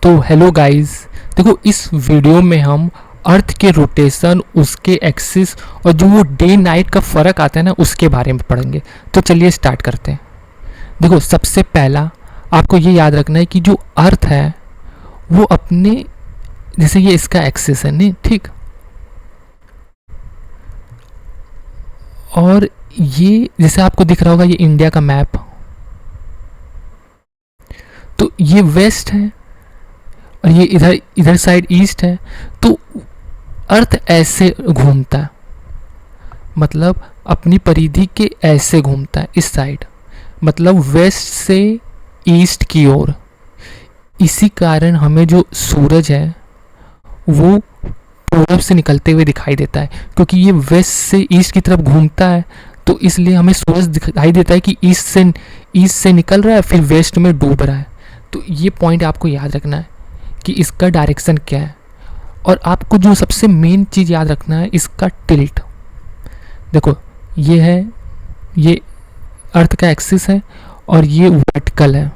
तो hello guys, देखो इस वीडियो में हम अर्थ के रोटेशन, उसके एक्सिस और जो वो डे नाइट का फ़र्क आता है ना, उसके बारे में पढ़ेंगे। तो चलिए स्टार्ट करते हैं। देखो सबसे पहला आपको ये याद रखना है कि जो अर्थ है वो अपने, जैसे ये इसका एक्सिस है नहीं, ठीक, और ये जैसे आपको दिख रहा होगा ये इंडिया का मैप, तो ये वेस्ट है और ये इधर इधर साइड ईस्ट है। तो अर्थ ऐसे घूमता है, मतलब अपनी परिधि के ऐसे घूमता है इस साइड, मतलब वेस्ट से ईस्ट की ओर। इसी कारण हमें जो सूरज है वो पूरब से निकलते हुए दिखाई देता है, क्योंकि ये वेस्ट से ईस्ट की तरफ घूमता है। तो इसलिए हमें सूरज दिखाई देता है कि ईस्ट से निकल रहा है, फिर वेस्ट में डूब रहा है। तो ये पॉइंट आपको याद रखना है कि इसका डायरेक्शन क्या है। और आपको जो सबसे मेन चीज़ याद रखना है, इसका टिल्ट। देखो ये है, ये अर्थ का एक्सिस है और ये वर्टिकल है,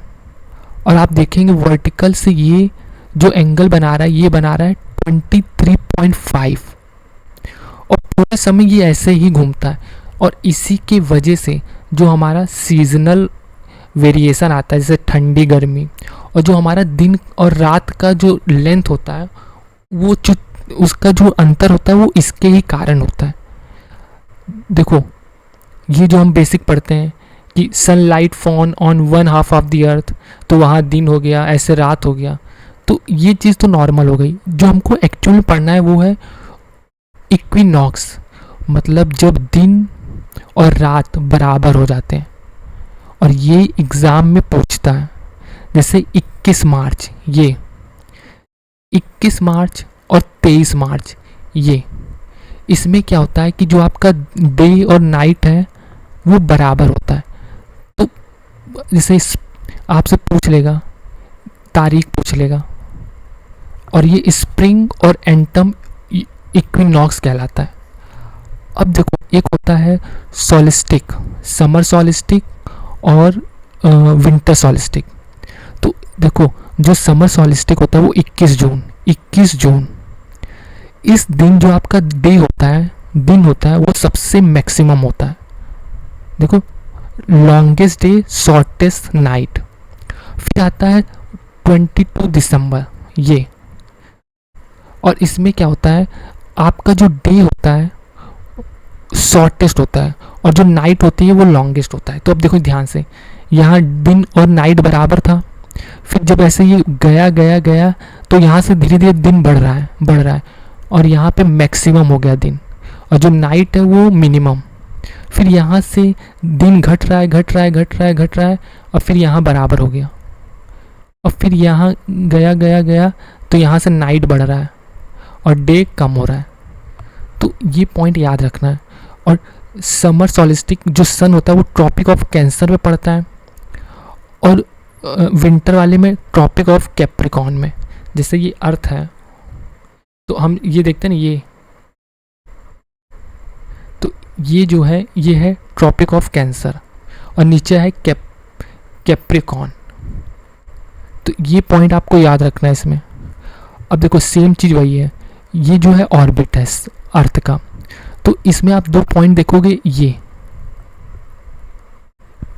और आप देखेंगे वर्टिकल से ये जो एंगल बना रहा है, ये बना रहा है 23.5, और पूरे समय ये ऐसे ही घूमता है। और इसी के वजह से जो हमारा सीजनल वेरिएशन आता है, जैसे ठंडी गर्मी, और जो हमारा दिन और रात का जो लेंथ होता है, वो जो उसका जो अंतर होता है वो इसके ही कारण होता है। देखो ये जो हम बेसिक पढ़ते हैं कि सनलाइट फॉन on one half of the earth, तो वहाँ दिन हो गया, ऐसे रात हो गया। तो ये चीज़ तो नॉर्मल हो गई। जो हमको एक्चुअल में पढ़ना है वो है इक्विनॉक्स, मतलब जब दिन और रात बराबर हो जाते हैं। और ये एग्ज़ाम में पूछता है, जैसे 21 मार्च, ये 21 मार्च और 23 मार्च, ये इसमें क्या होता है कि जो आपका डे और नाइट है वो बराबर होता है। तो जैसे आपसे पूछ लेगा, तारीख पूछ लेगा, और ये स्प्रिंग और एंटम इक्विनॉक्स कहलाता है। अब देखो एक होता है सॉलिस्टिक, समर सॉलिस्टिक और विंटर सॉलिस्टिक। तो देखो जो समर सॉलिस्टिक होता है वो 21 जून, इस दिन जो आपका डे होता है, दिन होता है, वो सबसे मैक्सिमम होता है। देखो लॉन्गेस्ट डे, शॉर्टेस्ट नाइट। फिर आता है 22 दिसंबर, ये, और इसमें क्या होता है, आपका जो डे होता है शॉर्टेस्ट होता है और जो नाइट होती है वो लॉन्गेस्ट होता है। तो अब देखो ध्यान से, यहाँ दिन और नाइट बराबर था, फिर जब ऐसे ये गया गया गया तो यहाँ से धीरे धीरे दिन बढ़ रहा है, और यहाँ पे मैक्सिमम हो गया दिन, और जो नाइट है वो मिनिमम। फिर यहाँ से दिन घट रहा है, और फिर यहाँ बराबर हो गया, और फिर यहाँ गया तो यहाँ से नाइट बढ़ रहा है और डे कम हो रहा है। तो ये पॉइंट याद रखना है। और समर सॉलिस्टिक जो सन होता है वो ट्रॉपिक ऑफ कैंसर में पड़ता है, और विंटर वाले में ट्रॉपिक ऑफ कैप्रिकॉर्न में। जैसे ये अर्थ है तो हम ये देखते हैं ना, ये तो ये जो है ये है ट्रॉपिक ऑफ कैंसर, और नीचे है कैप्रिकॉर्न। तो ये पॉइंट आपको याद रखना है इसमें। अब देखो सेम चीज़ वही है, ये जो है ऑर्बिट है अर्थ का। तो इसमें आप दो पॉइंट देखोगे, ये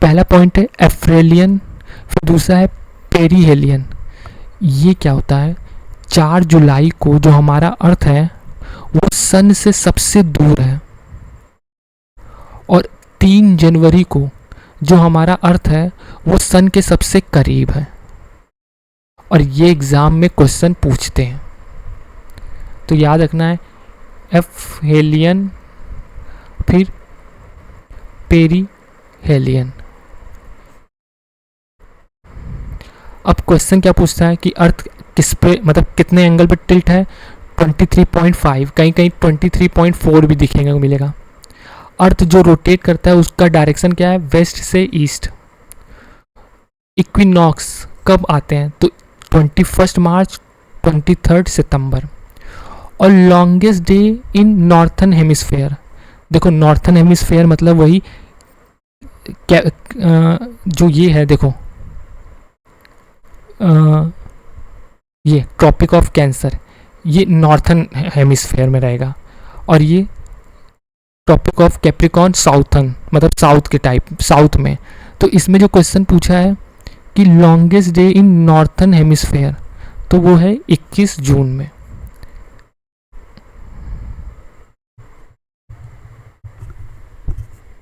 पहला पॉइंट है एफ्रेलियन, फिर दूसरा है पेरीहेलियन। ये क्या होता है, 4 जुलाई को जो हमारा अर्थ है वो सन से सबसे दूर है, और 3 जनवरी को जो हमारा अर्थ है वो सन के सबसे करीब है। और ये एग्ज़ाम में क्वेश्चन पूछते हैं, तो याद रखना है एफहेलियन फिर पेरीहेलियन। अब क्वेश्चन क्या पूछता है कि अर्थ किस पे, मतलब कितने एंगल पे टिल्ट है, 23.5, कहीं कहीं 23.4 भी दिखेगा मिलेगा। अर्थ जो रोटेट करता है उसका डायरेक्शन क्या है, वेस्ट से ईस्ट। इक्विनॉक्स कब आते हैं, तो 21 मार्च, 23 सितंबर। और longest day in northern hemisphere. देखो नॉर्थन हेमिस्फेयर मतलब वही क्या, जो ये है देखो, ये ट्रॉपिक ऑफ कैंसर, ये नॉर्थन हेमिस्फेयर में रहेगा, और ये ट्रॉपिक ऑफ कैप्रिकॉर्न साउथर्न, मतलब साउथ के टाइप, साउथ में। तो इसमें जो क्वेश्चन पूछा है कि longest day in northern hemisphere, तो वो है 21 जून में।